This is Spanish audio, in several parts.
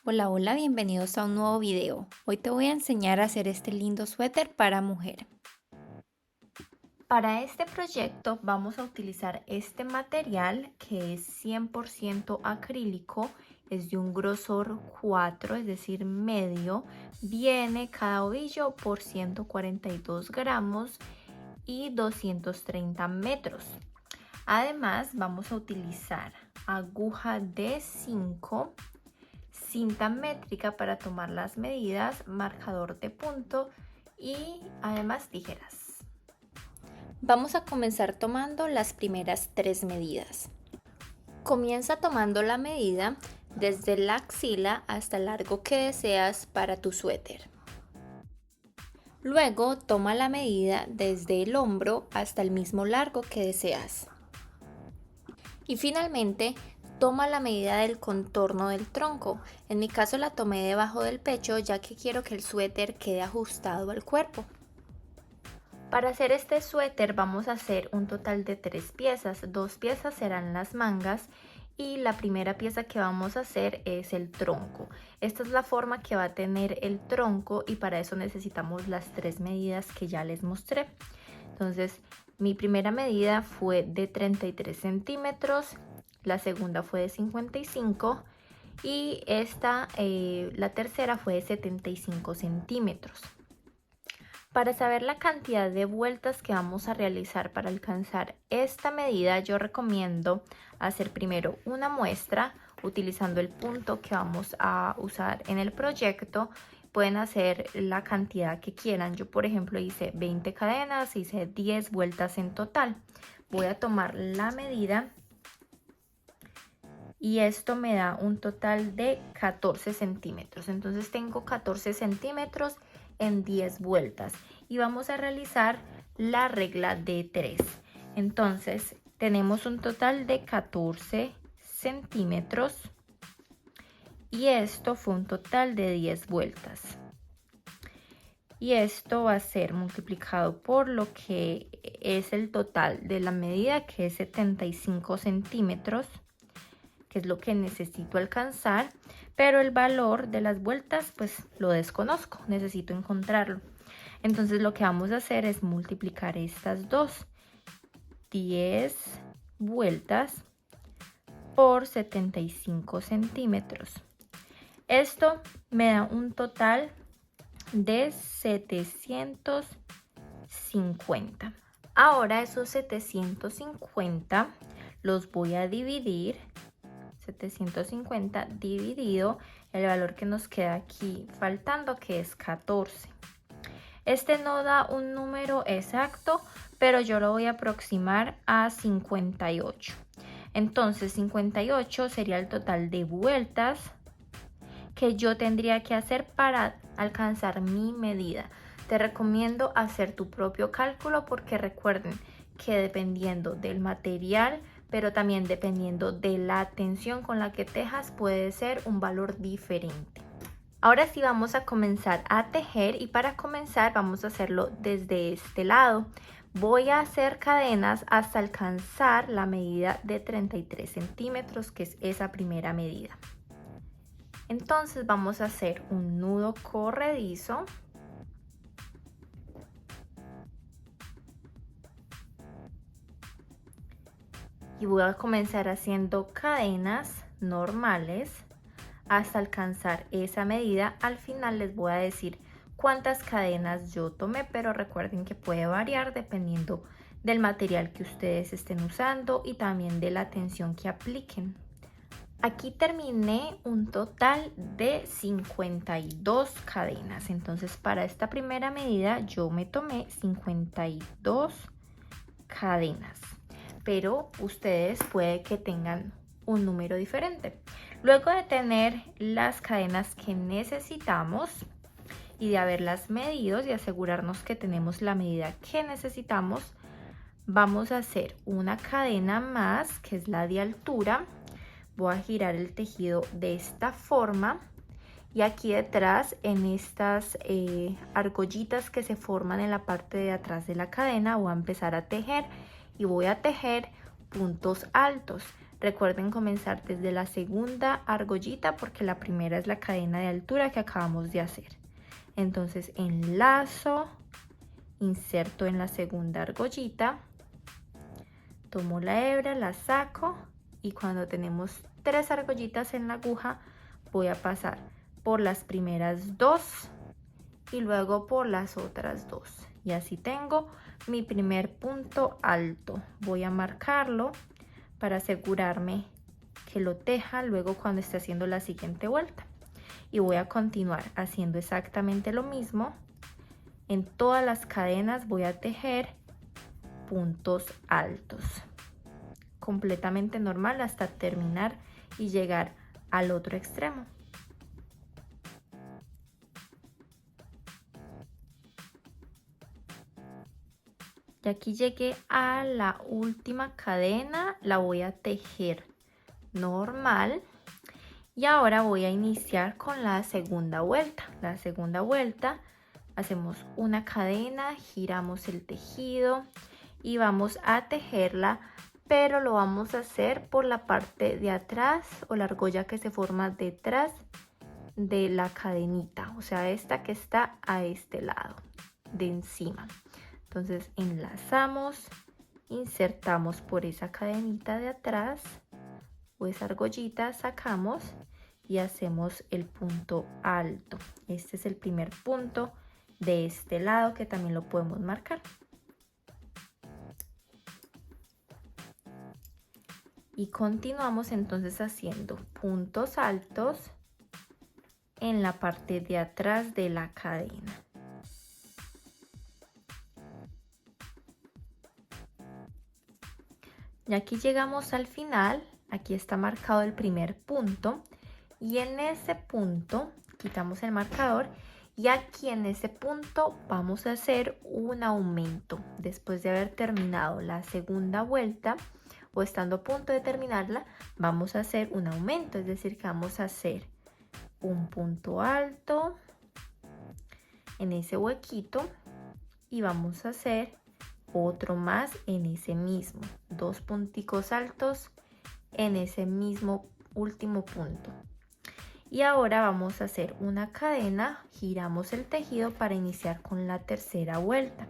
Hola, hola, bienvenidos a un nuevo video. Hoy te voy a enseñar a hacer este lindo suéter para mujer. Para este proyecto vamos a utilizar este material que es 100% acrílico, es de un grosor 4, es decir, medio. Viene cada ovillo por 142 gramos y 230 metros. Además vamos a utilizar aguja de 5, cinta métrica para tomar las medidas, marcador de punto y además tijeras. Vamos a comenzar tomando las primeras 3 medidas. Comienza tomando la medida desde la axila hasta el largo que deseas para tu suéter. Luego toma la medida desde el hombro hasta el mismo largo que deseas. Y finalmente toma la medida del contorno del tronco. En mi caso la tomé debajo del pecho ya que quiero que el suéter quede ajustado al cuerpo. Para hacer este suéter vamos a hacer un total de 3 piezas. 2 piezas serán las mangas y la primera pieza que vamos a hacer es el tronco. Esta es la forma que va a tener el tronco y para eso necesitamos las 3 medidas que ya les mostré. Entonces mi primera medida fue de 33 centímetros, la segunda fue de 55 y la tercera fue de 75 centímetros. Para saber la cantidad de vueltas que vamos a realizar para alcanzar esta medida, yo recomiendo hacer primero una muestra utilizando el punto que vamos a usar en el proyecto. Pueden hacer la cantidad que quieran. Yo, por ejemplo, hice 20 cadenas, hice 10 vueltas en total. Voy a tomar la medida y esto me da un total de 14 centímetros. Entonces tengo 14 centímetros en 10 vueltas y vamos a realizar la regla de 3. Entonces tenemos un total de 14 centímetros y esto fue un total de 10 vueltas. Y esto va a ser multiplicado por lo que es el total de la medida, que es 75 centímetros, que es lo que necesito alcanzar, pero el valor de las vueltas pues lo desconozco, necesito encontrarlo. Entonces lo que vamos a hacer es multiplicar estas dos, 10 vueltas por 75 centímetros. Esto me da un total de 750. Ahora esos 750 los voy a dividir. 750 dividido el valor que nos queda aquí faltando, que es 14. Este no da un número exacto, pero yo lo voy a aproximar a 58. Entonces 58 sería el total de vueltas que yo tendría que hacer para alcanzar mi medida. Te recomiendo hacer tu propio cálculo porque recuerden que dependiendo del material, pero también dependiendo de la tensión con la que tejas, puede ser un valor diferente. Ahora sí vamos a comenzar a tejer y para comenzar vamos a hacerlo desde este lado. Voy a hacer cadenas hasta alcanzar la medida de 33 centímetros, que es esa primera medida. Entonces vamos a hacer un nudo corredizo. Y voy a comenzar haciendo cadenas normales hasta alcanzar esa medida. Al final les voy a decir cuántas cadenas yo tomé, pero recuerden que puede variar dependiendo del material que ustedes estén usando y también de la tensión que apliquen. Aquí terminé un total de 52 cadenas. Entonces para esta primera medida yo me tomé 52 cadenas, pero ustedes puede que tengan un número diferente. Luego de tener las cadenas que necesitamos y de haberlas medido y asegurarnos que tenemos la medida que necesitamos, vamos a hacer una cadena más, que es la de altura. Voy a girar el tejido de esta forma y aquí detrás, en estas argollitas que se forman en la parte de atrás de la cadena, voy a empezar a tejer y voy a tejer puntos altos. Recuerden comenzar desde la segunda argollita porque la primera es la cadena de altura que acabamos de hacer. Entonces enlazo, inserto en la segunda argollita, tomo la hebra, la saco y cuando tenemos 3 argollitas en la aguja voy a pasar por las primeras 2 y luego por las otras 2 y así tengo mi primer punto alto. Voy a marcarlo para asegurarme que lo teja luego cuando esté haciendo la siguiente vuelta y voy a continuar haciendo exactamente lo mismo. En todas las cadenas voy a tejer puntos altos completamente normal hasta terminar y llegar al otro extremo. Y aquí llegué a la última cadena, la voy a tejer normal y ahora voy a iniciar con la segunda vuelta. La segunda vuelta hacemos una cadena, giramos el tejido y vamos a tejerla, pero lo vamos a hacer por la parte de atrás o la argolla que se forma detrás de la cadenita, o sea, esta que está a este lado de encima. Entonces enlazamos, insertamos por esa cadenita de atrás o esa argollita, sacamos y hacemos el punto alto. Este es el primer punto de este lado que también lo podemos marcar. Y continuamos entonces haciendo puntos altos en la parte de atrás de la cadena. Y aquí llegamos al final, aquí está marcado el primer punto y en ese punto quitamos el marcador y aquí en ese punto vamos a hacer un aumento. Después de haber terminado la segunda vuelta o estando a punto de terminarla, vamos a hacer un aumento, es decir que vamos a hacer un punto alto en ese huequito y vamos a hacer otro más en ese mismo, 2 punticos altos en ese mismo último punto. Y ahora vamos a hacer una cadena, giramos el tejido para iniciar con la tercera vuelta.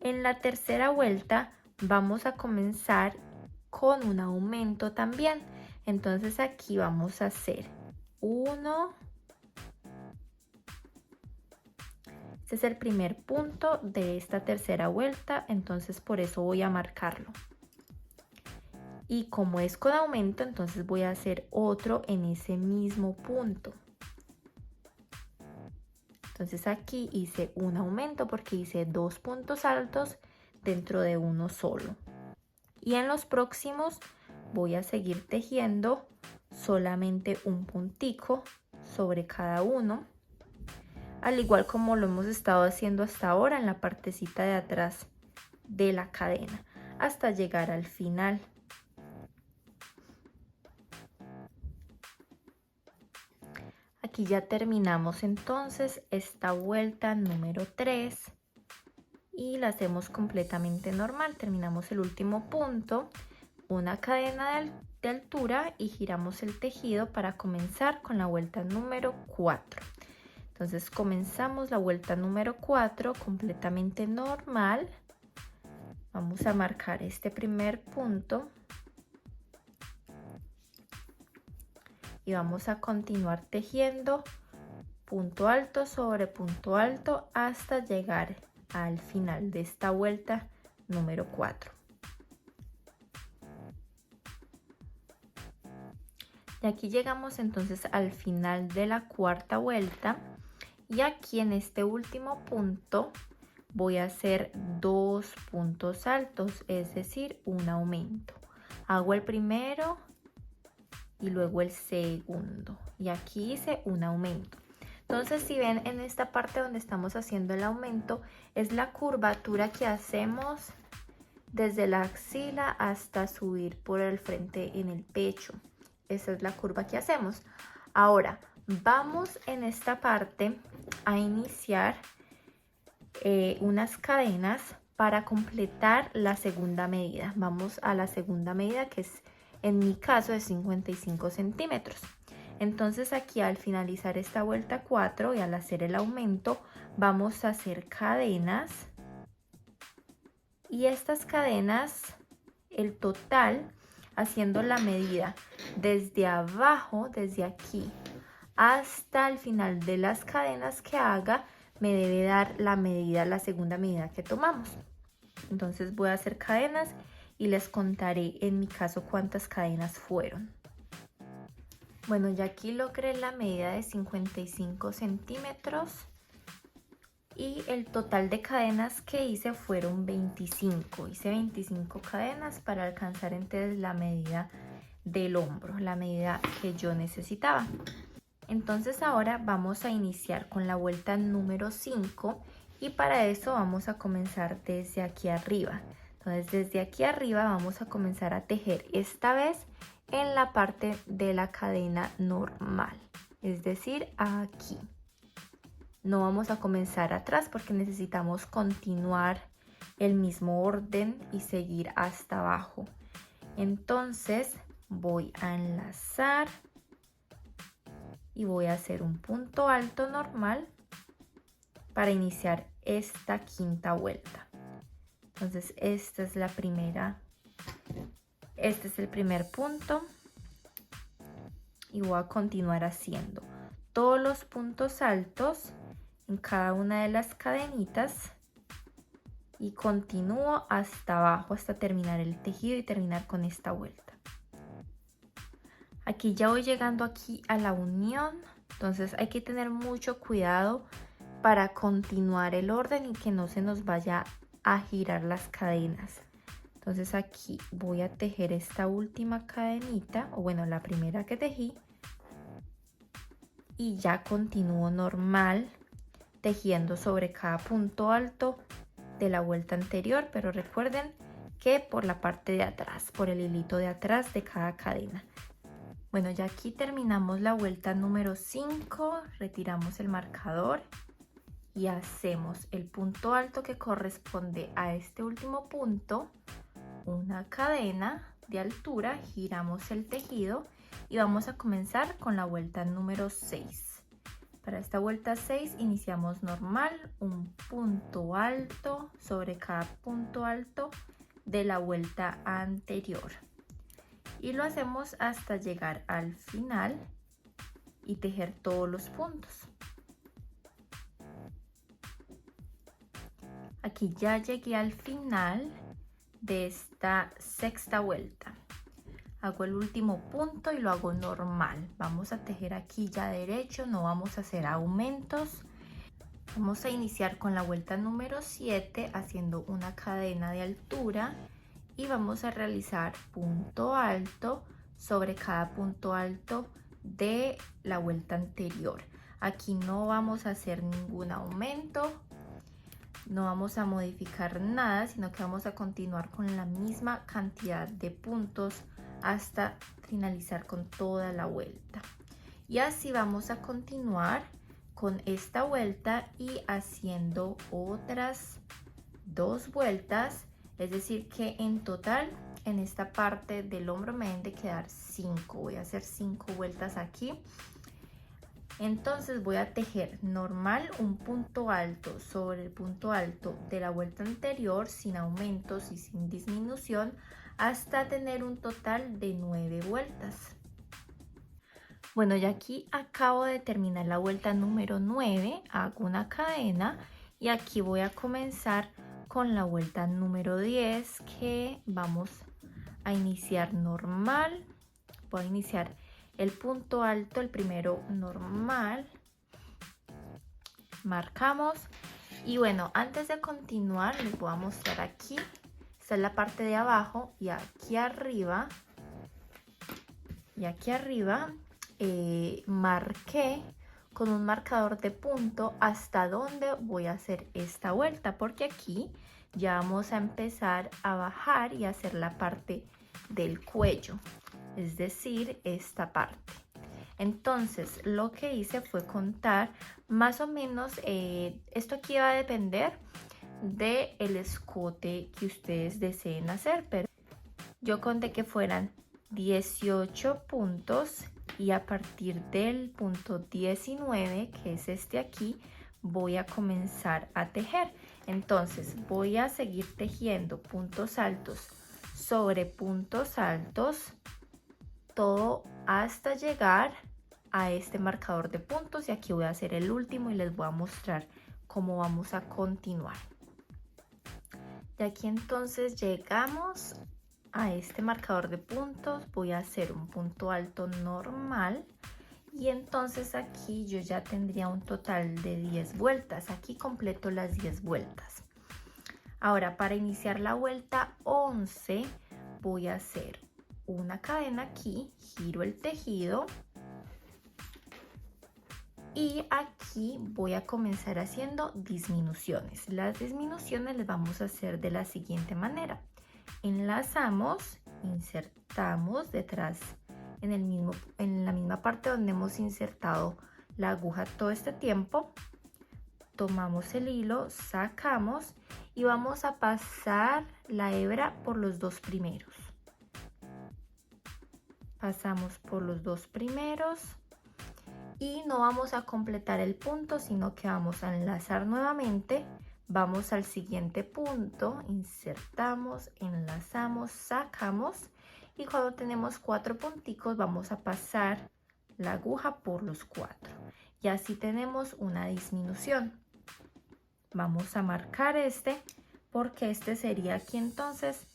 En la tercera vuelta vamos a comenzar con un aumento también. Entonces aquí vamos a hacer 1. Este es el primer punto de esta tercera vuelta, entonces por eso voy a marcarlo. Y como es con aumento, entonces voy a hacer otro en ese mismo punto. Entonces aquí hice un aumento porque hice 2 puntos altos dentro de uno solo. Y en los próximos voy a seguir tejiendo solamente un puntico sobre cada uno, al igual como lo hemos estado haciendo hasta ahora en la partecita de atrás de la cadena, hasta llegar al final. Aquí ya terminamos entonces esta vuelta número 3 y la hacemos completamente normal. Terminamos el último punto, una cadena de altura y giramos el tejido para comenzar con la vuelta número 4. Entonces comenzamos la vuelta número 4 completamente normal. Vamos a marcar este primer punto y vamos a continuar tejiendo punto alto sobre punto alto hasta llegar al final de esta vuelta número 4. Y aquí llegamos entonces al final de la cuarta vuelta y aquí en este último punto voy a hacer 2 puntos altos, es decir, un aumento. Hago el primero y luego el segundo y aquí hice un aumento. Entonces si ven en esta parte donde estamos haciendo el aumento es la curvatura que hacemos desde la axila hasta subir por el frente en el pecho. Esa es la curva que hacemos. Ahora vamos en esta parte a iniciar unas cadenas para completar la segunda medida. Vamos a la segunda medida que es en mi caso es 55 centímetros. Entonces aquí al finalizar esta vuelta 4 y al hacer el aumento vamos a hacer cadenas, y estas cadenas, el total, haciendo la medida desde abajo, desde aquí hasta el final de las cadenas que haga, me debe dar la medida, la segunda medida que tomamos. Entonces voy a hacer cadenas y les contaré en mi caso cuántas cadenas fueron. Bueno, ya aquí logré la medida de 55 centímetros y el total de cadenas que hice fueron 25. Hice 25 cadenas para alcanzar entonces la medida del hombro, la medida que yo necesitaba. Entonces ahora vamos a iniciar con la vuelta número 5 y para eso vamos a comenzar desde aquí arriba. Entonces desde aquí arriba vamos a comenzar a tejer esta vez en la parte de la cadena normal, es decir, aquí. No vamos a comenzar atrás porque necesitamos continuar el mismo orden y seguir hasta abajo. Entonces voy a enlazar y voy a hacer un punto alto normal para iniciar esta quinta vuelta. Entonces esta es la primera, este es el primer punto y voy a continuar haciendo todos los puntos altos en cada una de las cadenitas y continúo hasta abajo hasta terminar el tejido y terminar con esta vuelta. Aquí ya voy llegando aquí a la unión, entonces hay que tener mucho cuidado para continuar el orden y que no se nos vaya a girar las cadenas. Entonces aquí voy a tejer esta última cadenita, o bueno, la primera que tejí, y ya continúo normal tejiendo sobre cada punto alto de la vuelta anterior, pero recuerden que por la parte de atrás, por el hilito de atrás de cada cadena. Bueno, ya aquí terminamos la vuelta número 5, retiramos el marcador y hacemos el punto alto que corresponde a este último punto, una cadena de altura, giramos el tejido y vamos a comenzar con la vuelta número 6. Para esta vuelta 6 iniciamos normal, un punto alto sobre cada punto alto de la vuelta anterior. Y lo hacemos hasta llegar al final y tejer todos los puntos. Aquí ya llegué al final de esta sexta vuelta. Hago el último punto y lo hago normal. Vamos a tejer aquí ya derecho, no vamos a hacer aumentos. Vamos a iniciar con la vuelta número 7 haciendo una cadena de altura y vamos a realizar punto alto sobre cada punto alto de la vuelta anterior. Aquí no vamos a hacer ningún aumento, no vamos a modificar nada, sino que vamos a continuar con la misma cantidad de puntos hasta finalizar con toda la vuelta. Y así vamos a continuar con esta vuelta y haciendo otras 2 vueltas. Es decir que en total en esta parte del hombro me deben de quedar 5. Voy a hacer 5 vueltas aquí. Entonces voy a tejer normal un punto alto sobre el punto alto de la vuelta anterior sin aumentos y sin disminución hasta tener un total de 9 vueltas. Bueno, ya aquí acabo de terminar la vuelta número 9, hago una cadena y aquí voy a comenzar con la vuelta número 10 que vamos a iniciar normal. Voy a iniciar el punto alto, el primero normal, marcamos y bueno, antes de continuar les voy a mostrar aquí, esta es la parte de abajo y aquí arriba marqué con un marcador de punto hasta dónde voy a hacer esta vuelta, porque aquí ya vamos a empezar a bajar y hacer la parte del cuello, es decir, esta parte. Entonces lo que hice fue contar más o menos, esto aquí va a depender del escote que ustedes deseen hacer, pero yo conté que fueran 18 puntos y a partir del punto 19, que es este aquí, voy a comenzar a tejer. Entonces voy a seguir tejiendo puntos altos sobre puntos altos, todo hasta llegar a este marcador de puntos, y aquí voy a hacer el último y les voy a mostrar cómo vamos a continuar. De aquí entonces llegamos a este marcador de puntos, voy a hacer un punto alto normal y entonces aquí yo ya tendría un total de 10 vueltas. Aquí completo las 10 vueltas. Ahora, para iniciar la vuelta 11 voy a hacer una cadena aquí, giro el tejido y aquí voy a comenzar haciendo disminuciones. Las disminuciones las vamos a hacer de la siguiente manera: enlazamos, insertamos detrás en la misma parte donde hemos insertado la aguja todo este tiempo, tomamos el hilo, sacamos y vamos a pasar la hebra por los dos primeros. Pasamos por los dos primeros y no vamos a completar el punto, sino que vamos a enlazar nuevamente. Vamos al siguiente punto, insertamos, enlazamos, sacamos y cuando tenemos 4 punticos vamos a pasar la aguja por los 4 y así tenemos una disminución. Vamos a marcar este porque este sería aquí entonces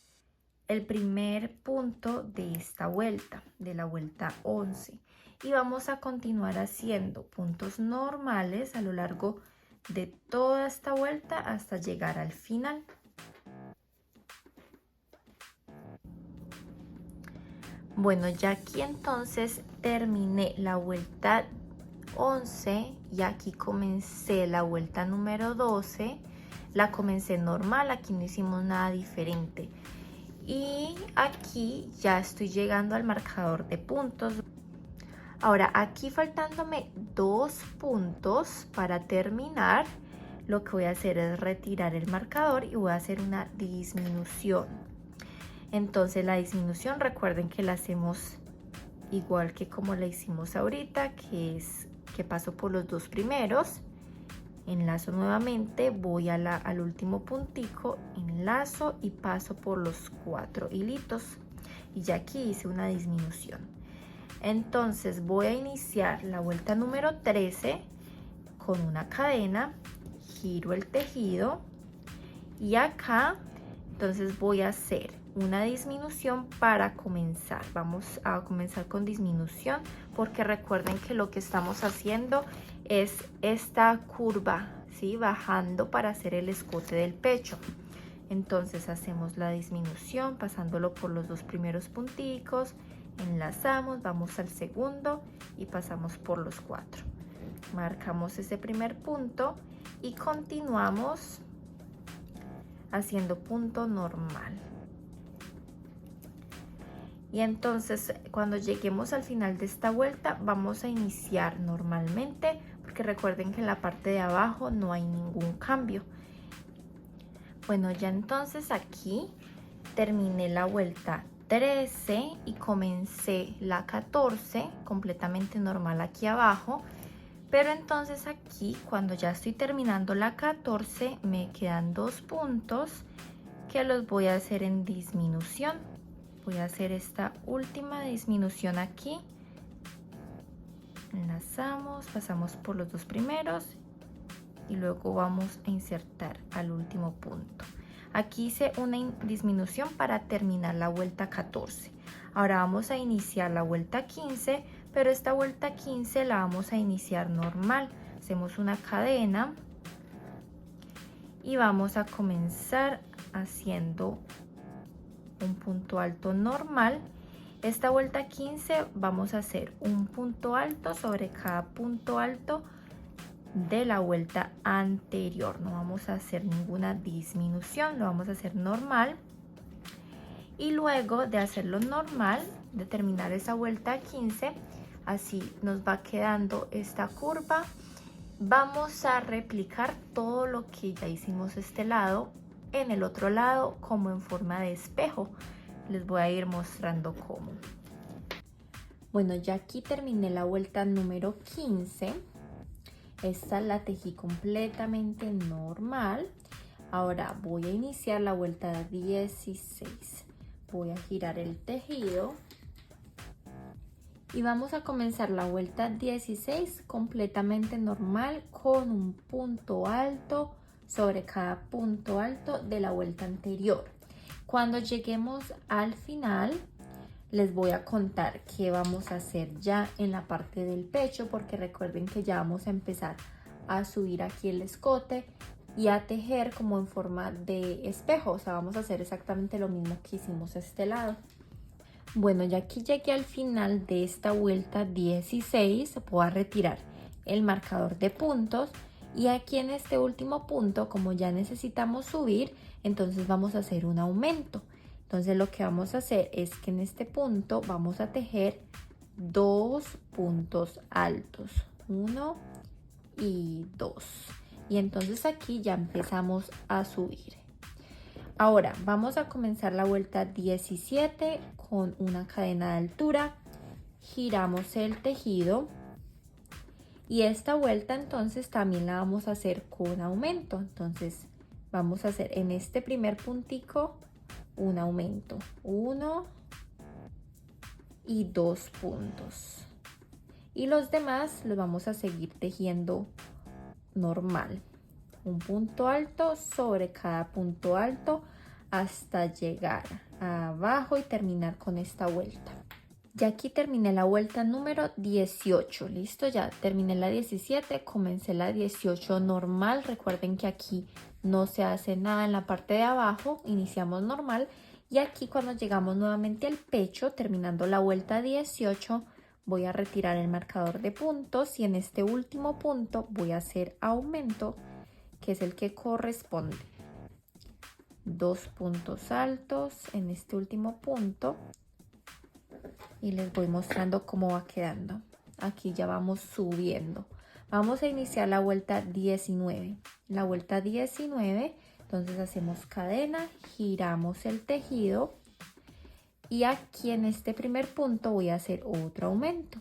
el primer punto de esta vuelta, de la vuelta 11, y vamos a continuar haciendo puntos normales a lo largo de toda esta vuelta hasta llegar al final. Bueno, ya aquí entonces terminé la vuelta 11 y aquí comencé la vuelta número 12. La comencé normal, aquí no hicimos nada diferente. Y aquí ya estoy llegando al marcador de puntos. Ahora aquí faltándome 2 puntos para terminar, lo que voy a hacer es retirar el marcador y voy a hacer una disminución. Entonces la disminución, recuerden que la hacemos igual que como la hicimos ahorita, que es que paso por los dos primeros, enlazo nuevamente, voy al último puntico, enlazo y paso por los 4 hilitos y ya aquí hice una disminución. Entonces voy a iniciar la vuelta número 13 con una cadena, giro el tejido y acá entonces voy a hacer una disminución para comenzar. Vamos a comenzar con disminución porque recuerden que lo que estamos haciendo es esta curva, ¿sí? Bajando para hacer el escote del pecho. Entonces hacemos la disminución pasándolo por los dos primeros punticos, enlazamos, vamos al segundo y pasamos por los 4. Marcamos ese primer punto y continuamos haciendo punto normal. Y entonces cuando lleguemos al final de esta vuelta vamos a iniciar normalmente porque recuerden que en la parte de abajo no hay ningún cambio. Bueno, ya entonces aquí terminé la vuelta 13 y comencé la 14 completamente normal aquí abajo, pero entonces aquí cuando ya estoy terminando la 14 me quedan 2 puntos que los voy a hacer en disminución. Voy a hacer esta última disminución aquí, enlazamos, pasamos por los dos primeros y luego vamos a insertar al último punto. Aquí hice una disminución para terminar la vuelta 14. Ahora vamos a iniciar la vuelta 15, pero esta vuelta 15 la vamos a iniciar normal. Hacemos una cadena y vamos a comenzar haciendo un punto alto normal. Esta vuelta 15 vamos a hacer un punto alto sobre cada punto alto de la vuelta anterior. No vamos a hacer ninguna disminución, lo vamos a hacer normal. Y luego de hacerlo normal, de terminar esa vuelta 15, así nos va quedando esta curva. Vamos a replicar todo lo que ya hicimos este lado en el otro lado como en forma de espejo. Les voy a ir mostrando cómo. Bueno, ya aquí terminé la vuelta número 15. Esta la tejí completamente normal. Ahora voy a iniciar la vuelta 16. Voy a girar el tejido y vamos a comenzar la vuelta 16 completamente normal con un punto alto sobre cada punto alto de la vuelta anterior. Cuando lleguemos al final, les voy a contar qué vamos a hacer ya en la parte del pecho, porque recuerden que ya vamos a empezar a subir aquí el escote y a tejer como en forma de espejo. O sea, vamos a hacer exactamente lo mismo que hicimos a este lado. Bueno, ya aquí llegué al final de esta vuelta 16. Voy a retirar el marcador de puntos y aquí en este último punto, como ya necesitamos subir, entonces vamos a hacer un aumento. Entonces lo que vamos a hacer es que en este punto vamos a tejer 2 puntos altos, 1 y 2. Y entonces aquí ya empezamos a subir. Ahora vamos a comenzar la vuelta 17 con una cadena de altura, giramos el tejido y esta vuelta entonces también la vamos a hacer con aumento. Entonces vamos a hacer en este primer puntico un aumento, 1 y 2 puntos, y los demás los vamos a seguir tejiendo normal, un punto alto sobre cada punto alto hasta llegar abajo y terminar con esta vuelta. Ya aquí terminé la vuelta número 18, listo, ya terminé la 17, comencé la 18 normal. Recuerden que aquí no se hace nada en la parte de abajo, iniciamos normal y aquí cuando llegamos nuevamente al pecho, terminando la vuelta 18, voy a retirar el marcador de puntos y en este último punto voy a hacer aumento, que es el que corresponde. 2 puntos altos en este último punto y les voy mostrando cómo va quedando. Aquí ya vamos subiendo. Vamos a iniciar la vuelta 19. La vuelta 19, entonces hacemos cadena, giramos el tejido y aquí en este primer punto voy a hacer otro aumento.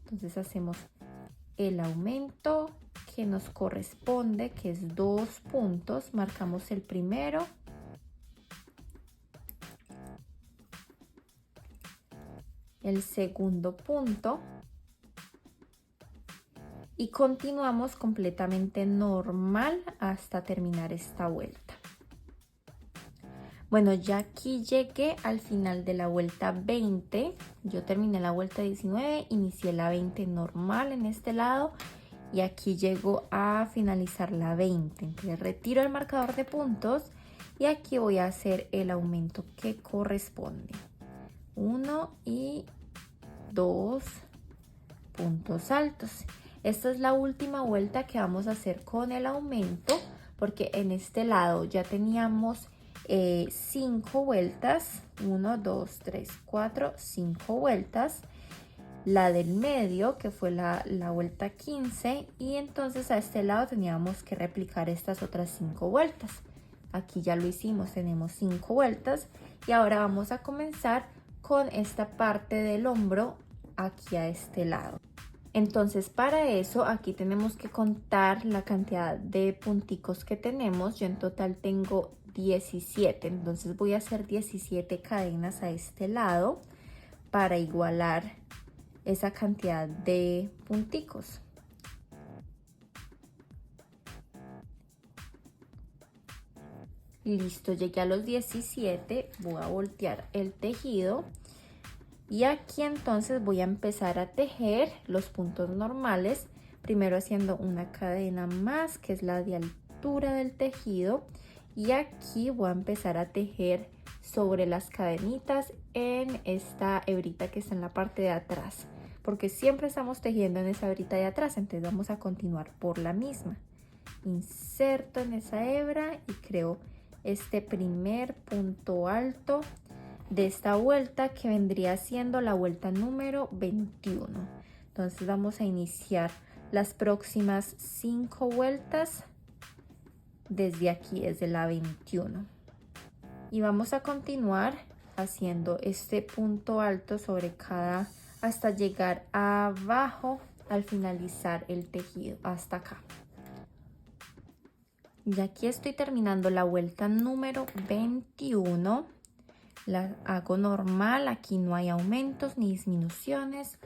Entonces hacemos el aumento que nos corresponde, que es 2 puntos, marcamos el primero, el segundo punto y continuamos completamente normal hasta terminar esta vuelta. Bueno, ya aquí llegué al final de la vuelta 20. Yo terminé la vuelta 19, inicié la 20 normal en este lado y aquí llego a finalizar la 20. Entonces retiro el marcador de puntos y aquí voy a hacer el aumento que corresponde. 1 y 2 puntos altos. Esta es la última vuelta que vamos a hacer con el aumento, porque en este lado ya teníamos 5 vueltas, 1, 2, 3, 4, 5 vueltas, la del medio que fue la vuelta 15 y entonces a este lado teníamos que replicar estas otras 5 vueltas. Aquí ya lo hicimos, tenemos 5 vueltas y ahora vamos a comenzar con esta parte del hombro aquí a este lado. Entonces para eso aquí tenemos que contar la cantidad de punticos que tenemos. Yo en total tengo 17, entonces voy a hacer 17 cadenas a este lado para igualar esa cantidad de punticos. Listo, llegué a los 17, voy a voltear el tejido y aquí entonces voy a empezar a tejer los puntos normales, primero haciendo una cadena más que es la de altura del tejido y aquí voy a empezar a tejer sobre las cadenitas en esta hebrita que está en la parte de atrás, porque siempre estamos tejiendo en esa hebrita de atrás, entonces vamos a continuar por la misma. Inserto en esa hebra y creo este primer punto alto de esta vuelta que vendría siendo la vuelta número 21. Entonces vamos a iniciar las próximas 5 vueltas desde aquí, desde la 21. Y vamos a continuar haciendo este punto alto sobre cada hasta llegar abajo al finalizar el tejido, hasta acá. Y aquí estoy terminando la vuelta número 21. La hago normal, aquí no hay aumentos ni disminuciones.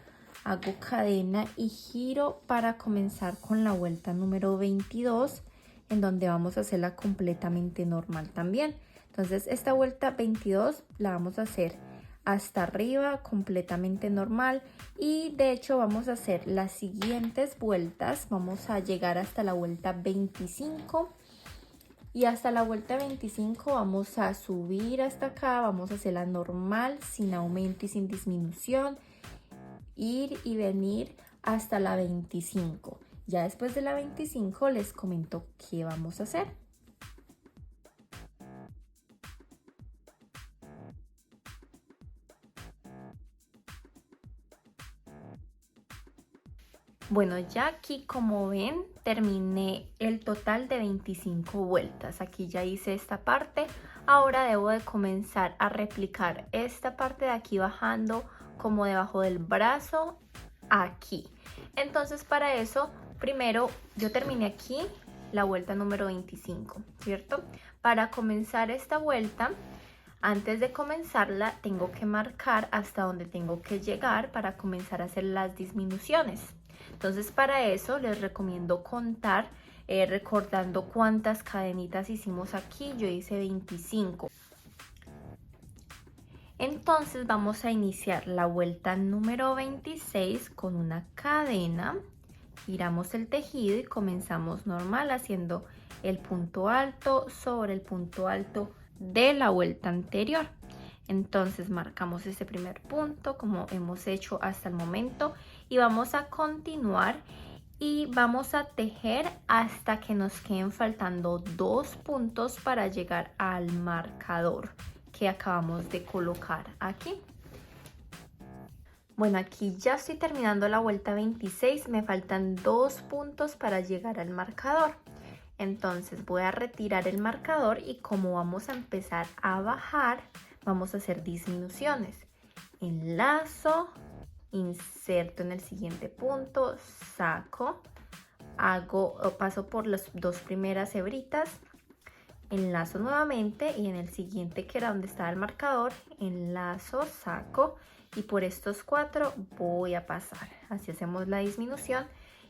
Hago cadena y giro para comenzar con la vuelta número 22, en donde vamos a hacerla completamente normal también. Entonces esta vuelta 22 la vamos a hacer hasta arriba completamente normal, y de hecho vamos a hacer las siguientes vueltas. Vamos a llegar hasta la vuelta 25 y hasta la vuelta 25 vamos a subir hasta acá, vamos a hacerla normal, sin aumento y sin disminución, ir y venir hasta la 25. Ya después de la 25 les comento qué vamos a hacer. Bueno, ya aquí como ven terminé el total de 25 vueltas. Aquí ya hice esta parte. Ahora debo de comenzar a replicar esta parte de aquí bajando como debajo del brazo aquí. Entonces para eso primero yo terminé aquí la vuelta número 25, ¿cierto? Para comenzar esta vuelta, antes de comenzarla tengo que marcar hasta donde tengo que llegar para comenzar a hacer las disminuciones. Entonces para eso les recomiendo contar recordando cuántas cadenitas hicimos aquí. Yo hice 25. Entonces vamos a iniciar la vuelta número 26 con una cadena, giramos el tejido y comenzamos normal haciendo el punto alto sobre el punto alto de la vuelta anterior. Entonces marcamos ese primer punto como hemos hecho hasta el momento y vamos a continuar y vamos a tejer hasta que nos queden faltando 2 puntos para llegar al marcador que acabamos de colocar aquí. Bueno, aquí ya estoy terminando la vuelta 26, me faltan 2 puntos para llegar al marcador. Entonces voy a retirar el marcador y como vamos a empezar a bajar, vamos a hacer disminuciones. Enlazo, inserto en el siguiente punto, saco, paso por las 2 primeras hebritas, enlazo nuevamente y en el siguiente, que era donde estaba el marcador, enlazo, saco y por estos 4 voy a pasar. Así hacemos la disminución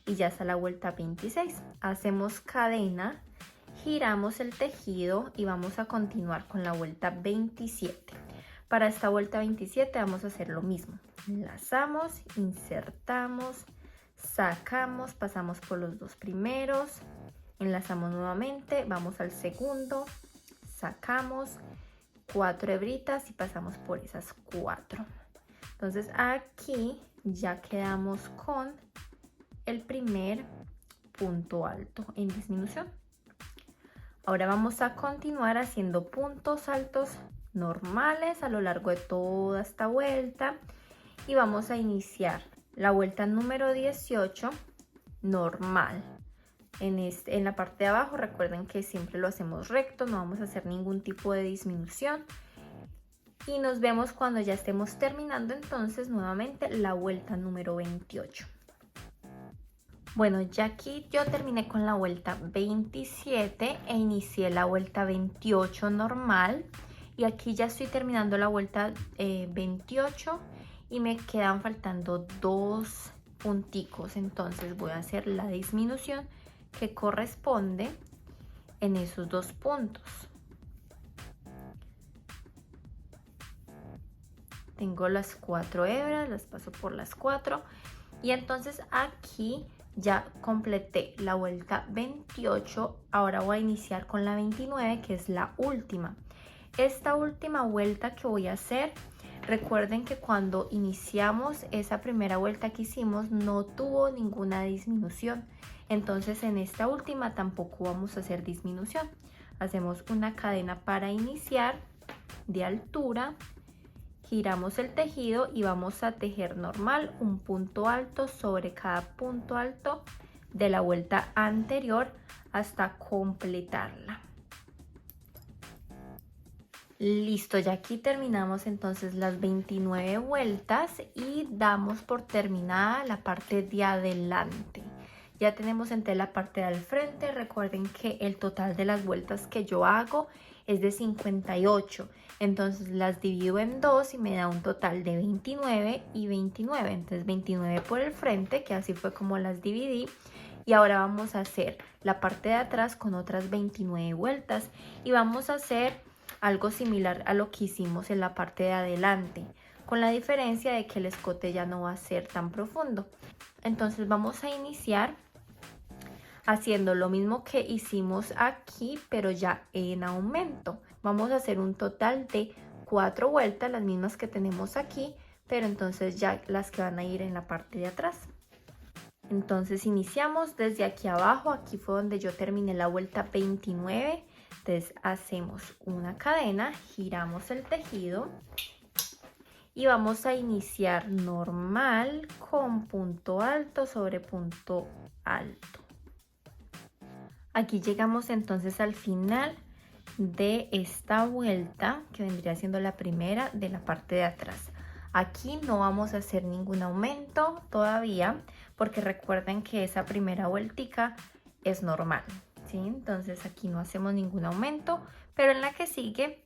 y ya está la vuelta 26. Hacemos cadena, giramos el tejido y vamos a continuar con la vuelta 27. Para esta vuelta 27 vamos a hacer lo mismo. Enlazamos, insertamos, sacamos, pasamos por los 2 primeros, enlazamos nuevamente, vamos al segundo, sacamos 4 hebritas y pasamos por esas 4. Entonces aquí ya quedamos con el primer punto alto en disminución. Ahora vamos a continuar haciendo puntos altos normales a lo largo de toda esta vuelta y vamos a iniciar la vuelta número 18 normal. En la parte de abajo recuerden que siempre lo hacemos recto, no vamos a hacer ningún tipo de disminución y nos vemos cuando ya estemos terminando entonces nuevamente la vuelta número 28. Bueno, ya aquí yo terminé con la vuelta 27 e inicié la vuelta 28 normal y aquí ya estoy terminando la vuelta 28 y me quedan faltando 2 punticos. Entonces voy a hacer la disminución que corresponde en esos 2 puntos. Tengo las 4 hebras, las paso por las 4 y entonces aquí ya completé la vuelta 28. Ahora voy a iniciar con la 29, que es la última. Esta última vuelta que voy a hacer, recuerden que cuando iniciamos esa primera vuelta que hicimos no tuvo ninguna disminución. Entonces en esta última tampoco vamos a hacer disminución. Hacemos una cadena para iniciar de altura, giramos el tejido y vamos a tejer normal un punto alto sobre cada punto alto de la vuelta anterior hasta completarla. Listo, ya aquí terminamos entonces las 29 vueltas y damos por terminada la parte de adelante. Ya tenemos entre la parte del frente. Recuerden que el total de las vueltas que yo hago es de 58. Entonces las divido en dos y me da un total de 29 y 29. Entonces 29 por el frente, que así fue como las dividí. Y ahora vamos a hacer la parte de atrás con otras 29 vueltas y vamos a hacer algo similar a lo que hicimos en la parte de adelante, con la diferencia de que el escote ya no va a ser tan profundo. Entonces vamos a iniciar haciendo lo mismo que hicimos aquí, pero ya en aumento. Vamos a hacer un total de 4 vueltas, las mismas que tenemos aquí, pero entonces ya las que van a ir en la parte de atrás. Entonces iniciamos desde aquí abajo. Aquí fue donde yo terminé la vuelta 29. Entonces hacemos una cadena, giramos el tejido y vamos a iniciar normal con punto alto sobre punto alto. Aquí llegamos entonces al final de esta vuelta, que vendría siendo la primera de la parte de atrás. Aquí no vamos a hacer ningún aumento todavía, porque recuerden que esa primera vueltica es normal, ¿sí? Entonces aquí no hacemos ningún aumento, pero en la que sigue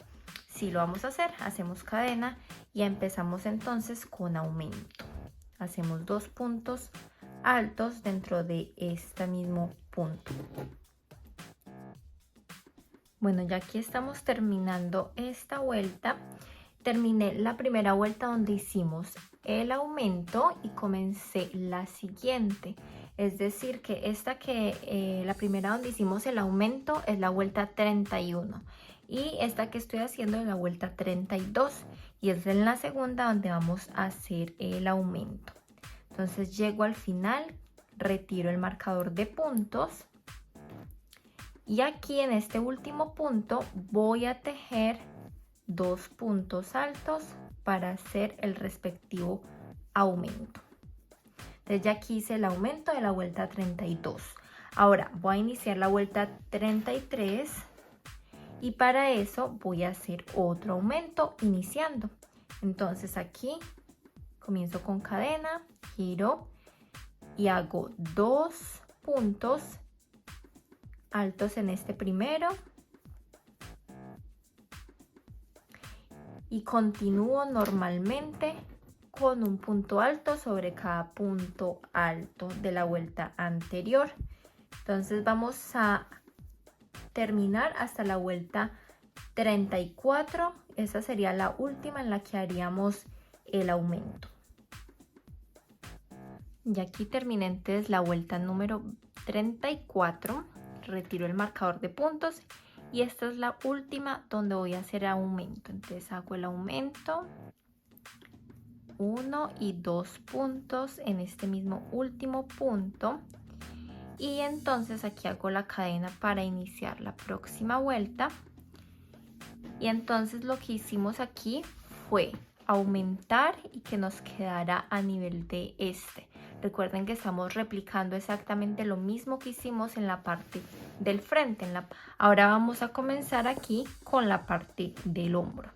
sí lo vamos a hacer. Hacemos cadena y empezamos entonces con aumento. Hacemos 2 puntos altos dentro de este mismo punto. Bueno, ya aquí estamos terminando esta vuelta. Terminé la primera vuelta donde hicimos el aumento y comencé la siguiente. Es decir, que la primera donde hicimos el aumento es la vuelta 31. Y esta que estoy haciendo es la vuelta 32. Y es en la segunda donde vamos a hacer el aumento. Entonces llego al final, retiro el marcador de puntos. Y aquí en este último punto voy a tejer 2 puntos altos para hacer el respectivo aumento. Entonces ya aquí hice el aumento de la vuelta 32. Ahora voy a iniciar la vuelta 33 y para eso voy a hacer otro aumento iniciando. Entonces aquí comienzo con cadena, giro y hago 2 puntos altos en este primero y continúo normalmente con un punto alto sobre cada punto alto de la vuelta anterior. Entonces vamos a terminar hasta la vuelta 34. Esa sería la última en la que haríamos el aumento. Y aquí terminé entonces la vuelta número 34. Retiro el marcador de puntos y esta es la última donde voy a hacer aumento. Entonces hago el aumento, 1 y 2 puntos en este mismo último punto y entonces aquí hago la cadena para iniciar la próxima vuelta. Y entonces lo que hicimos aquí fue aumentar y que nos quedara a nivel de este. Recuerden que estamos replicando exactamente lo mismo que hicimos en la parte del frente. Ahora vamos a comenzar aquí con la parte del hombro.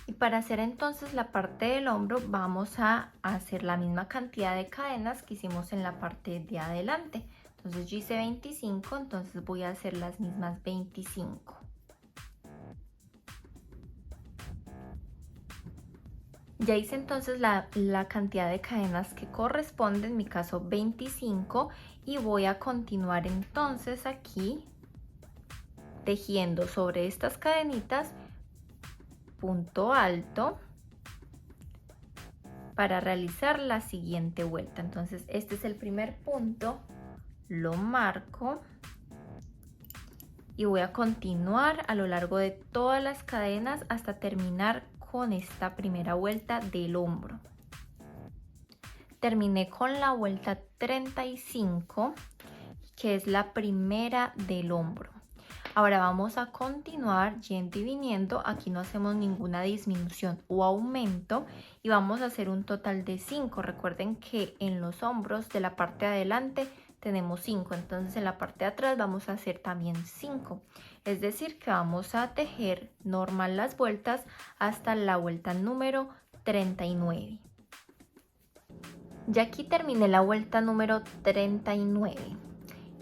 Y para hacer entonces la parte del hombro vamos a hacer la misma cantidad de cadenas que hicimos en la parte de adelante. Entonces yo hice 25, entonces voy a hacer las mismas 25. Ya hice entonces la cantidad de cadenas que corresponde, en mi caso 25, y voy a continuar entonces aquí tejiendo sobre estas cadenitas punto alto para realizar la siguiente vuelta. Entonces este es el primer punto, lo marco y voy a continuar a lo largo de todas las cadenas hasta terminar con esta primera vuelta del hombro. Terminé con la vuelta 35, que es la primera del hombro. Ahora vamos a continuar yendo y viniendo. Aquí no hacemos ninguna disminución o aumento y vamos a hacer un total de 5. Recuerden que en los hombros de la parte de adelante tenemos 5, entonces en la parte de atrás vamos a hacer también 5, es decir que vamos a tejer normal las vueltas hasta la vuelta número 39. Ya aquí terminé la vuelta número 39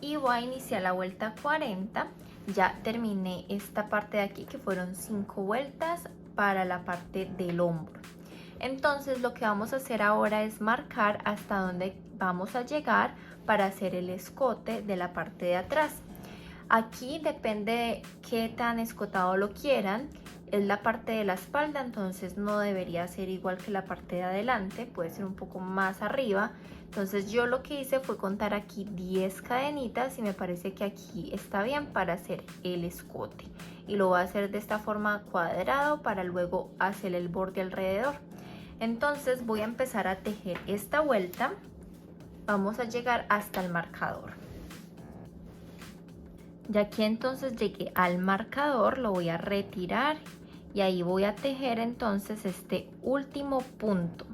y voy a iniciar la vuelta 40. Ya terminé esta parte de aquí que fueron 5 vueltas para la parte del hombro. Entonces lo que vamos a hacer ahora es marcar hasta dónde vamos a llegar para hacer el escote de la parte de atrás. Aquí depende de qué tan escotado lo quieran, es la parte de la espalda, entonces no debería ser igual que la parte de adelante, puede ser un poco más arriba. Entonces yo lo que hice fue contar aquí 10 cadenitas y me parece que aquí está bien para hacer el escote. Y lo voy a hacer de esta forma cuadrado para luego hacer el borde alrededor. Entonces voy a empezar a tejer esta vuelta, vamos a llegar hasta el marcador. Ya aquí entonces llegué al marcador, lo voy a retirar y ahí voy a tejer entonces este último punto.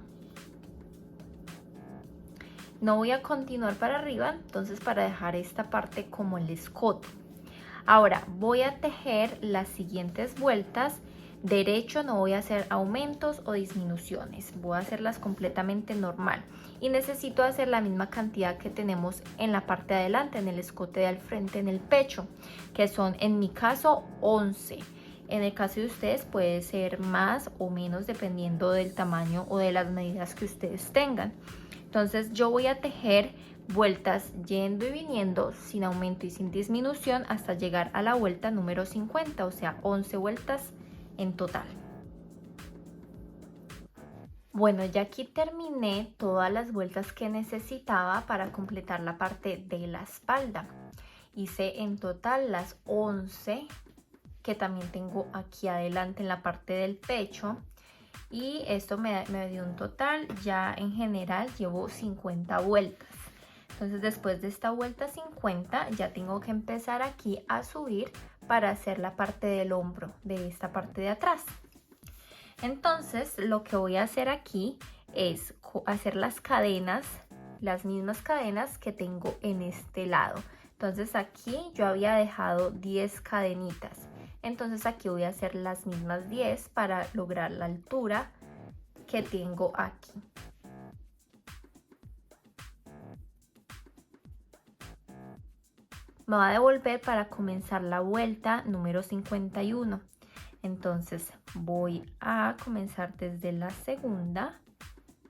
No voy a continuar para arriba, entonces para dejar esta parte como el escote. Ahora voy a tejer las siguientes vueltas. Derecho, no voy a hacer aumentos o disminuciones, voy a hacerlas completamente normal y necesito hacer la misma cantidad que tenemos en la parte de adelante, en el escote de al frente, en el pecho, que son en mi caso 11. En el caso de ustedes puede ser más o menos dependiendo del tamaño o de las medidas que ustedes tengan. Entonces yo voy a tejer vueltas yendo y viniendo sin aumento y sin disminución hasta llegar a la vuelta número 50, o sea 11 vueltas en total. Bueno, ya aquí terminé todas las vueltas que necesitaba para completar la parte de la espalda. Hice en total las 11 que también tengo aquí adelante en la parte del pecho y esto me dio un total, ya en general llevo 50 vueltas. Entonces después de esta vuelta 50 ya tengo que empezar aquí a subir para hacer la parte del hombro de esta parte de atrás. Entonces lo que voy a hacer aquí es hacer las cadenas, las mismas cadenas que tengo en este lado. Entonces aquí yo había dejado 10 cadenitas, entonces aquí voy a hacer las mismas 10 para lograr la altura que tengo aquí. Me va a devolver para comenzar la vuelta número 51. Entonces voy a comenzar desde la segunda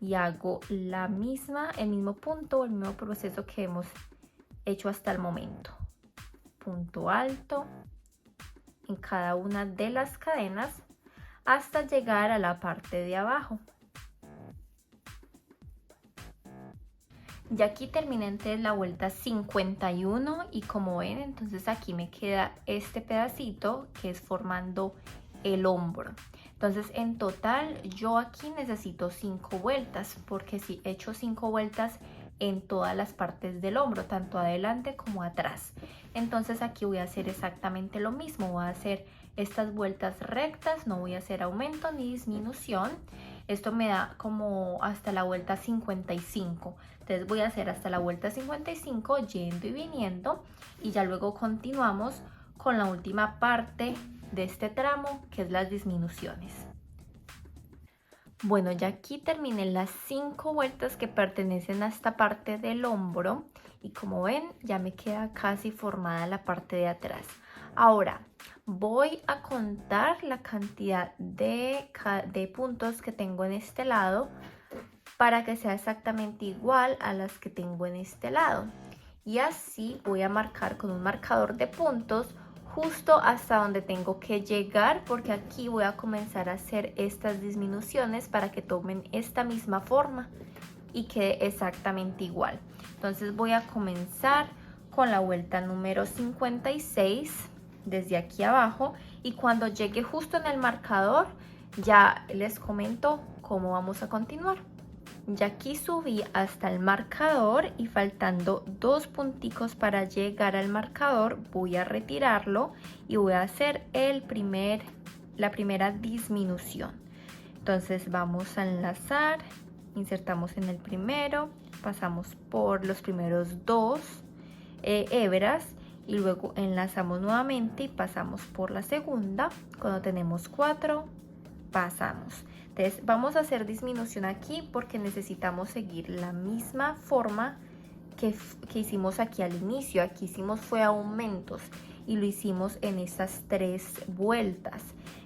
y hago el mismo punto, el mismo proceso que hemos hecho hasta el momento. Punto alto en cada una de las cadenas hasta llegar a la parte de abajo. Ya aquí terminé entonces la vuelta 51 y como ven, entonces aquí me queda este pedacito que es formando el hombro. Entonces en total yo aquí necesito 5 vueltas porque si he hecho 5 vueltas en todas las partes del hombro, tanto adelante como atrás. Entonces aquí voy a hacer exactamente lo mismo, voy a hacer estas vueltas rectas, no voy a hacer aumento ni disminución. Esto me da como hasta la vuelta 55. Entonces voy a hacer hasta la vuelta 55 yendo y viniendo y ya luego continuamos con la última parte de este tramo que es las disminuciones. Bueno, ya aquí terminé las 5 vueltas que pertenecen a esta parte del hombro y como ven ya me queda casi formada la parte de atrás. Ahora voy a contar la cantidad de puntos que tengo en este lado para que sea exactamente igual a las que tengo en este lado. Y así voy a marcar con un marcador de puntos justo hasta donde tengo que llegar porque aquí voy a comenzar a hacer estas disminuciones para que tomen esta misma forma y quede exactamente igual. Entonces voy a comenzar con la vuelta número 56 desde aquí abajo y cuando llegue justo en el marcador ya les comento cómo vamos a continuar. Ya aquí subí hasta el marcador y faltando 2 punticos para llegar al marcador voy a retirarlo y voy a hacer la primera disminución. Entonces vamos a enlazar, insertamos en el primero, pasamos por los primeros 2, hebras y luego enlazamos nuevamente y pasamos por la segunda. Cuando tenemos 4, pasamos. Entonces vamos a hacer disminución aquí porque necesitamos seguir la misma forma que hicimos aquí al inicio. Aquí hicimos fue aumentos y lo hicimos en estas 3 vueltas.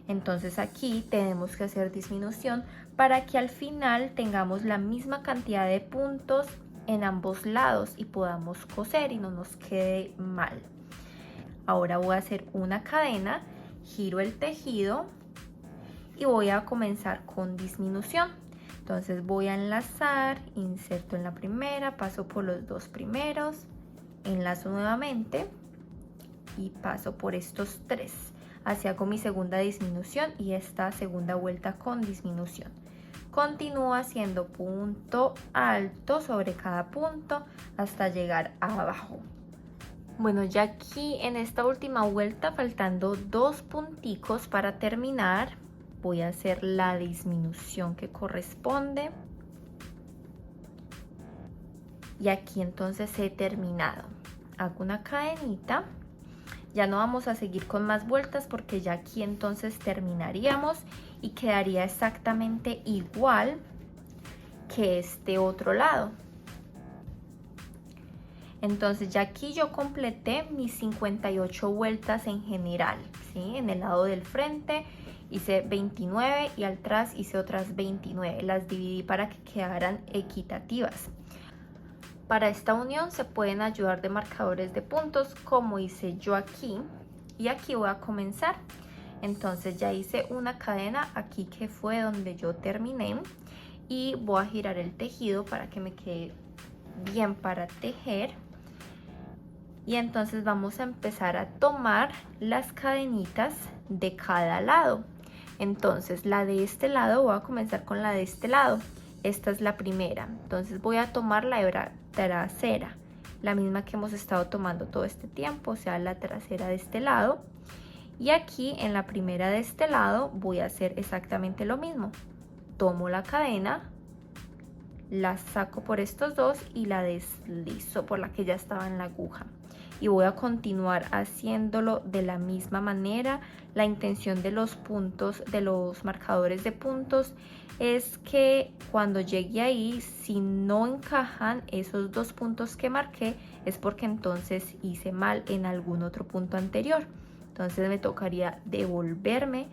Entonces aquí tenemos que hacer disminución para que al final tengamos la misma cantidad de puntos en ambos lados y podamos coser y no nos quede mal. Ahora voy a hacer una cadena, giro el tejido y voy a comenzar con disminución. Entonces voy a enlazar, inserto en la primera, paso por los 2 primeros, enlazo nuevamente y paso por estos 3. Así hago mi segunda disminución y esta segunda vuelta con disminución. Continúo haciendo punto alto sobre cada punto hasta llegar abajo. Bueno, ya aquí en esta última vuelta, faltando 2 punticos para terminar, voy a hacer la disminución que corresponde. Y aquí entonces he terminado. Hago una cadenita. Ya no vamos a seguir con más vueltas porque ya aquí entonces terminaríamos y quedaría exactamente igual que este otro lado. Entonces ya aquí yo completé mis 58 vueltas en general, ¿sí? En el lado del frente hice 29 y atrás hice otras 29. Las dividí para que quedaran equitativas. Para esta unión se pueden ayudar de marcadores de puntos como hice yo aquí. Y aquí voy a comenzar. Entonces ya hice una cadena aquí que fue donde yo terminé. Y voy a girar el tejido para que me quede bien para tejer. Y entonces vamos a empezar a tomar las cadenitas de cada lado. Entonces la de este lado, voy a comenzar con la de este lado. Esta es la primera. Entonces voy a tomar la hebra trasera, la misma que hemos estado tomando todo este tiempo, o sea, la trasera de este lado. Y aquí en la primera de este lado voy a hacer exactamente lo mismo. Tomo la cadena, la saco por estos 2 y la deslizo por la que ya estaba en la aguja. Y voy a continuar haciéndolo de la misma manera. La intención de los puntos, de los marcadores de puntos, es que cuando llegue ahí, si no encajan esos 2 puntos que marqué, es porque entonces hice mal en algún otro punto anterior. Entonces me tocaría devolverme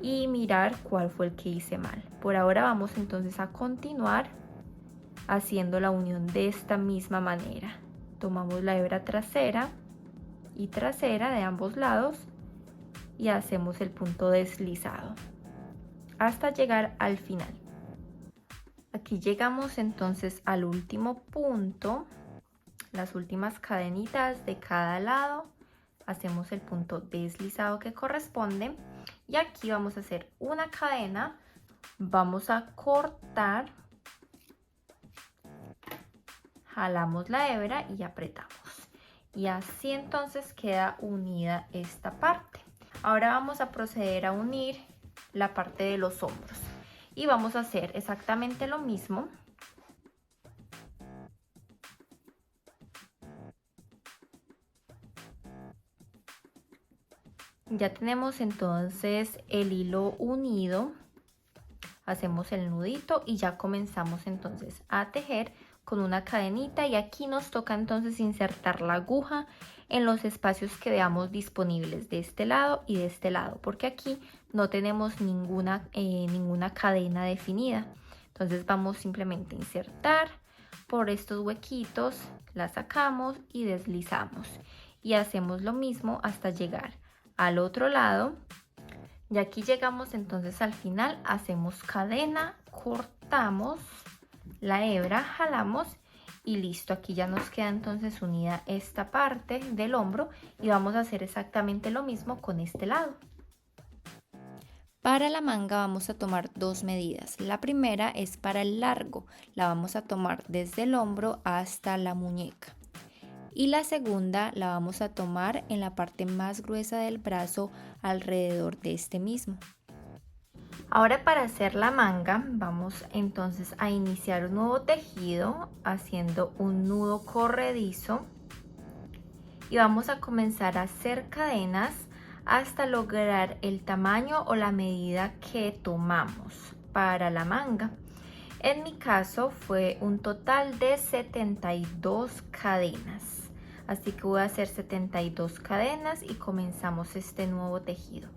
y mirar cuál fue el que hice mal. Por ahora vamos entonces a continuar haciendo la unión de esta misma manera. Tomamos la hebra trasera y trasera de ambos lados y hacemos el punto deslizado hasta llegar al final. Aquí llegamos entonces al último punto, las últimas cadenitas de cada lado, hacemos el punto deslizado que corresponde y aquí vamos a hacer una cadena, vamos a cortar, jalamos la hebra y apretamos. Y así entonces queda unida esta parte. Ahora vamos a proceder a unir la parte de los hombros. Y vamos a hacer exactamente lo mismo. Ya tenemos entonces el hilo unido. Hacemos el nudito y ya comenzamos entonces a tejer con una cadenita y aquí nos toca entonces insertar la aguja en los espacios que veamos disponibles de este lado y de este lado, porque aquí no tenemos ninguna cadena definida. Entonces vamos simplemente a insertar por estos huequitos, la sacamos y deslizamos y hacemos lo mismo hasta llegar al otro lado. Y aquí llegamos entonces al final, hacemos cadena, cortamos la hebra, jalamos y listo. Aquí ya nos queda entonces unida esta parte del hombro y vamos a hacer exactamente lo mismo con este lado. Para la manga vamos a tomar 2 medidas. La primera es para el largo, la vamos a tomar desde el hombro hasta la muñeca. Y la segunda la vamos a tomar en la parte más gruesa del brazo alrededor de este mismo. Ahora para hacer la manga vamos entonces a iniciar un nuevo tejido haciendo un nudo corredizo y vamos a comenzar a hacer cadenas hasta lograr el tamaño o la medida que tomamos para la manga. En mi caso fue un total de 72 cadenas, así que voy a hacer 72 cadenas y comenzamos este nuevo tejido.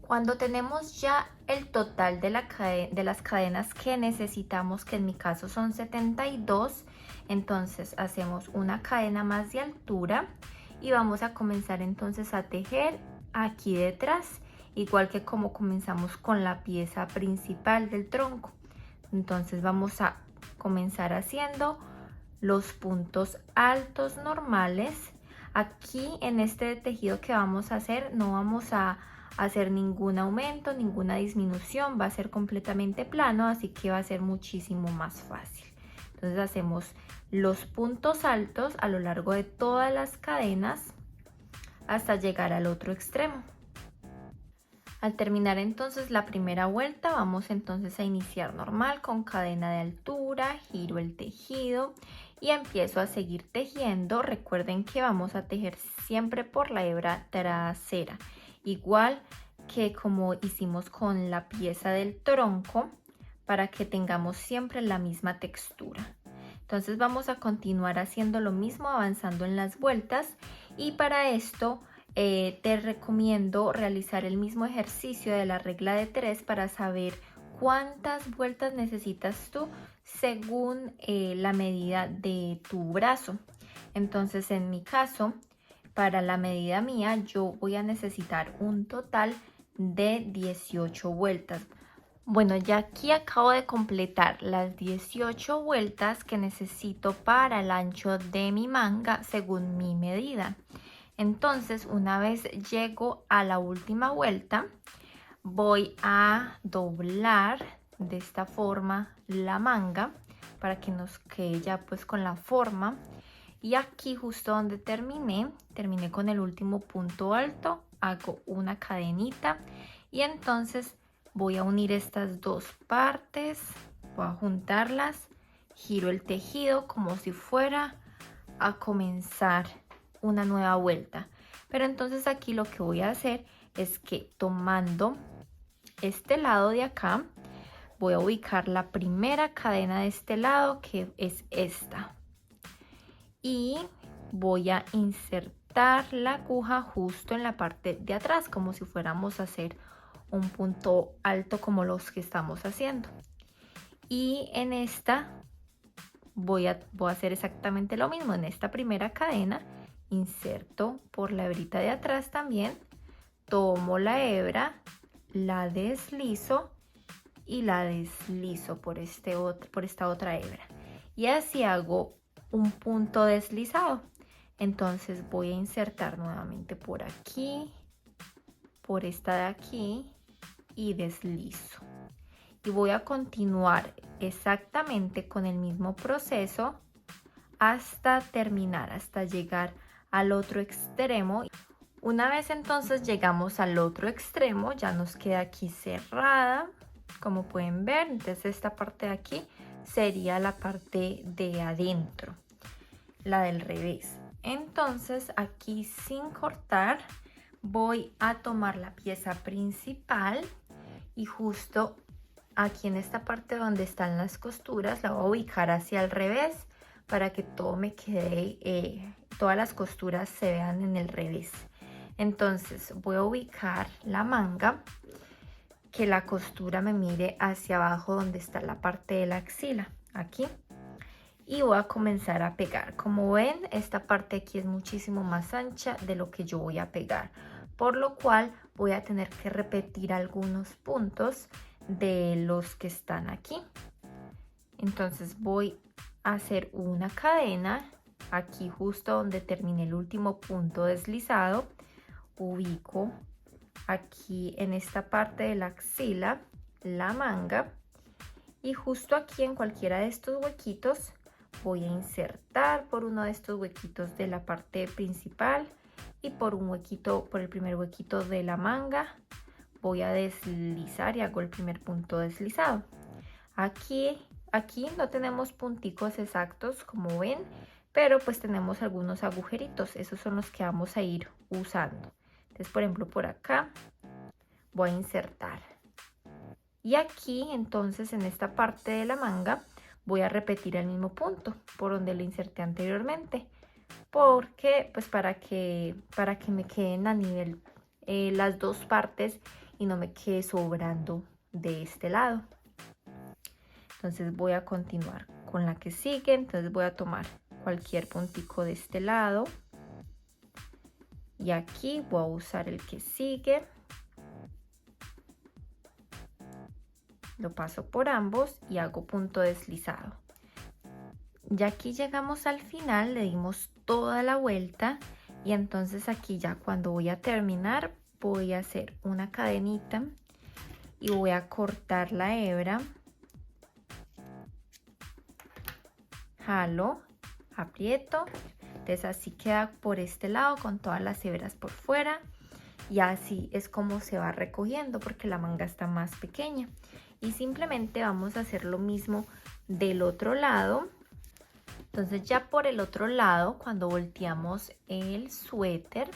Cuando tenemos ya el total de las cadenas que necesitamos, que en mi caso son 72, entonces hacemos una cadena más de altura y vamos a comenzar entonces a tejer aquí detrás, igual que como comenzamos con la pieza principal del tronco. Entonces vamos a comenzar haciendo los puntos altos normales. Aquí en este tejido que vamos a hacer no vamos a hacer ningún aumento, ninguna disminución, va a ser completamente plano, así que va a ser muchísimo más fácil. Entonces hacemos los puntos altos a lo largo de todas las cadenas hasta llegar al otro extremo. Al terminar entonces la primera vuelta, vamos entonces a iniciar normal con cadena de altura, giro el tejido y empiezo a seguir tejiendo. Recuerden que vamos a tejer siempre por la hebra trasera, igual que como hicimos con la pieza del tronco, para que tengamos siempre la misma textura. Entonces vamos a continuar haciendo lo mismo, avanzando en las vueltas, y para esto te recomiendo realizar el mismo ejercicio de la regla de 3 para saber cuántas vueltas necesitas tú según la medida de tu brazo. Entonces en mi caso, para la medida mía, yo voy a necesitar un total de 18 vueltas. Bueno, ya aquí acabo de completar las 18 vueltas que necesito para el ancho de mi manga según mi medida. Entonces, una vez llego a la última vuelta, voy a doblar de esta forma la manga para que nos quede ya pues con la forma. Y aquí justo donde terminé con el último punto alto, hago una cadenita y entonces voy a unir estas dos partes, voy a juntarlas, giro el tejido como si fuera a comenzar una nueva vuelta. Pero entonces aquí lo que voy a hacer es que tomando este lado de acá, voy a ubicar la primera cadena de este lado, que es esta, y voy a insertar la aguja justo en la parte de atrás, como si fuéramos a hacer un punto alto como los que estamos haciendo. Y en esta voy a hacer exactamente lo mismo. En esta primera cadena inserto por la hebrita de atrás también, tomo la hebra, la deslizo y la deslizo por esta otra hebra, y así hago un punto deslizado. Entonces voy a insertar nuevamente por aquí, por esta de aquí, y deslizo. Y voy a continuar exactamente con el mismo proceso hasta terminar, hasta llegar al otro extremo. Una vez entonces llegamos al otro extremo, ya nos queda aquí cerrada, como pueden ver. Entonces esta parte de aquí sería la parte de adentro, la del revés. Entonces aquí, sin cortar, voy a tomar la pieza principal y justo aquí en esta parte donde están las costuras la voy a ubicar hacia el revés para que todo me quede, todas las costuras se vean en el revés. Entonces voy a ubicar la manga, que la costura me mire hacia abajo donde está la parte de la axila, aquí, y voy a comenzar a pegar. Como ven, esta parte aquí es muchísimo más ancha de lo que yo voy a pegar, por lo cual voy a tener que repetir algunos puntos de los que están aquí. Entonces voy a hacer una cadena aquí justo donde terminé el último punto deslizado, ubico aquí en esta parte de la axila la manga, y justo aquí en cualquiera de estos huequitos voy a insertar por uno de estos huequitos de la parte principal, y por un huequito, por el primer huequito de la manga, voy a deslizar y hago el primer punto deslizado. Aquí no tenemos punticos exactos, como ven, pero pues tenemos algunos agujeritos, esos son los que vamos a ir usando. Entonces, por ejemplo, por acá voy a insertar. Y aquí, entonces, en esta parte de la manga, voy a repetir el mismo punto por donde lo inserté anteriormente. Porque, pues, para que me queden a nivel las dos partes y no me quede sobrando de este lado. Entonces voy a continuar con la que sigue. Entonces voy a tomar cualquier puntico de este lado. Y aquí voy a usar el que sigue. Lo paso por ambos y hago punto deslizado. Ya aquí llegamos al final, le dimos toda la vuelta y entonces aquí ya cuando voy a terminar voy a hacer una cadenita y voy a cortar la hebra. Jalo, aprieto, entonces así queda por este lado con todas las hebras por fuera y así es como se va recogiendo porque la manga está más pequeña. Y simplemente vamos a hacer lo mismo del otro lado. Entonces ya por el otro lado, cuando volteamos el suéter,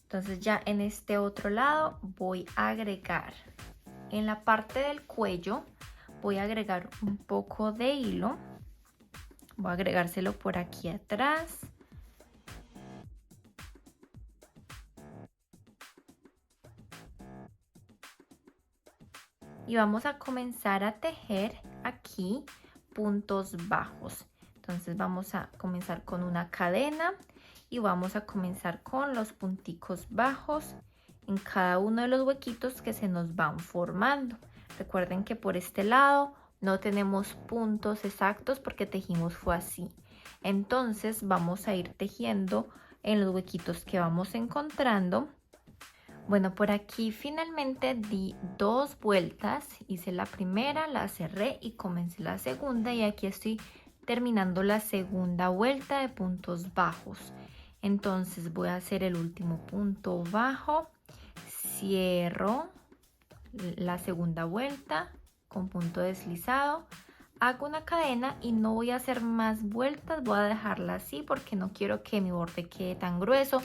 entonces ya en este otro lado voy a agregar en la parte del cuello, voy a agregar un poco de hilo. Voy a agregárselo por aquí atrás. Y vamos a comenzar a tejer aquí puntos bajos. Entonces vamos a comenzar con una cadena y vamos a comenzar con los punticos bajos en cada uno de los huequitos que se nos van formando. Recuerden que por este lado no tenemos puntos exactos porque tejimos fue así. Entonces vamos a ir tejiendo en los huequitos que vamos encontrando. Bueno, por aquí finalmente di 2 vueltas, hice la primera, la cerré y comencé la segunda y aquí estoy terminando la segunda vuelta de puntos bajos. Entonces voy a hacer el último punto bajo, cierro la segunda vuelta con punto deslizado, hago una cadena y no voy a hacer más vueltas, voy a dejarla así porque no quiero que mi borde quede tan grueso.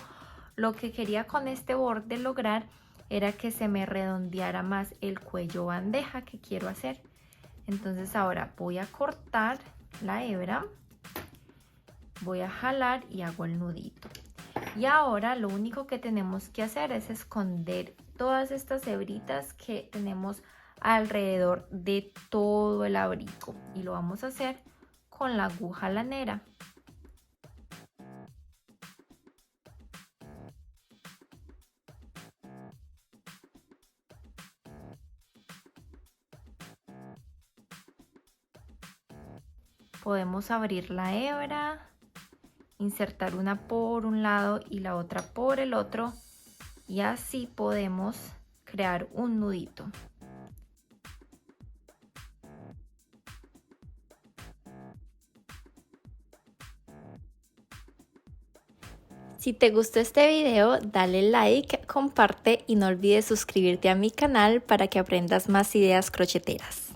Lo que quería con este borde lograr era que se me redondeara más el cuello bandeja que quiero hacer. Entonces ahora voy a cortar la hebra, voy a jalar y hago el nudito. Y ahora lo único que tenemos que hacer es esconder todas estas hebritas que tenemos alrededor de todo el abrigo. Y lo vamos a hacer con la aguja lanera. Podemos abrir la hebra, insertar una por un lado y la otra por el otro y así podemos crear un nudito. Si te gustó este video, dale like, comparte y no olvides suscribirte a mi canal para que aprendas más ideas crocheteras.